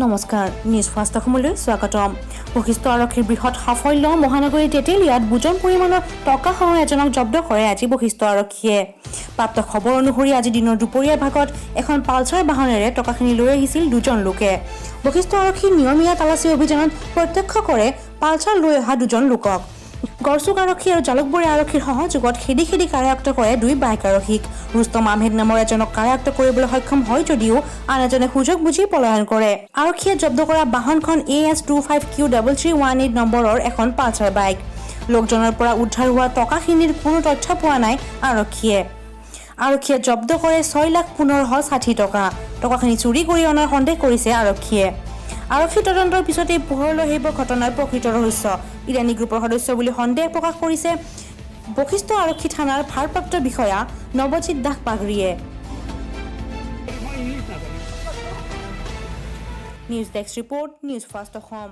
নমস্কাৰ news first অসমলৈ স্বাগতম। বশিষ্ঠ আৰক্ষীৰ বৃহৎ সাফল্য মহানগৰীৰ তেতেলিয়াত বুজন পৰিমাণৰ টকাসহ এজনক জব্দ কৰে আজি বশিষ্ঠ আৰক্ষীয়ে। প্ৰাপ্ত খবৰ অনুসৰি আজি দিনৰ দুপৰীয়াৰ ভাগত এখন পালচাৰ বাহনেৰে টকাখিনি লৈ আহিছিল দুজন লোকে। বশিষ্ঠ আৰক্ষীৰ নিয়মীয়া তালাচী অভিযানত প্ৰত্যক্ষ কৰে পালচাৰ লৈ অহা দুজন লোকক। গড়চুক আৰক্ষী আৰু জালুকবাৰী আৰক্ষীৰ সহযোগত খেদি কাৰায়ত্ব কৰে দুই বাইক আৰক্ষীক। ৰুস্তম আহমেদ নামৰ এজনক কাৰায়ত্ব কৰিবলৈ সক্ষম হয় যদিও আন এজনে সুযোগ বুজি পলায়ন কৰে। আৰক্ষীয়ে জব্দ কৰা বাহনখন AS25Q3318 নম্বৰৰ এখন পালচাৰ বাইক। লোকজনৰ পৰা উদ্ধাৰ হোৱা টকাখিনিৰ কোনো তথ্য পোৱা নাই আৰক্ষীয়ে জব্দ কৰে 6,15,60 টকা। টকাখিনি চুৰি কৰি অনাৰ সন্দেহ কৰিছে আৰক্ষীয়ে। আৰক্ষী তদন্তৰ পিছতে পোহৰলৈ আহিব ঘটনাৰ প্ৰকৃত ৰহস্য। ইৰানী গ্ৰুপৰ সদস্য বুলি সন্দেহ প্ৰকাশ কৰিছে বশিষ্ঠ আৰক্ষী থানাৰ ভাৰপ্ৰাপ্ত বিষয়া নৱজিৎ দাস পাগৰিয়ে। News desk report, news first Assam.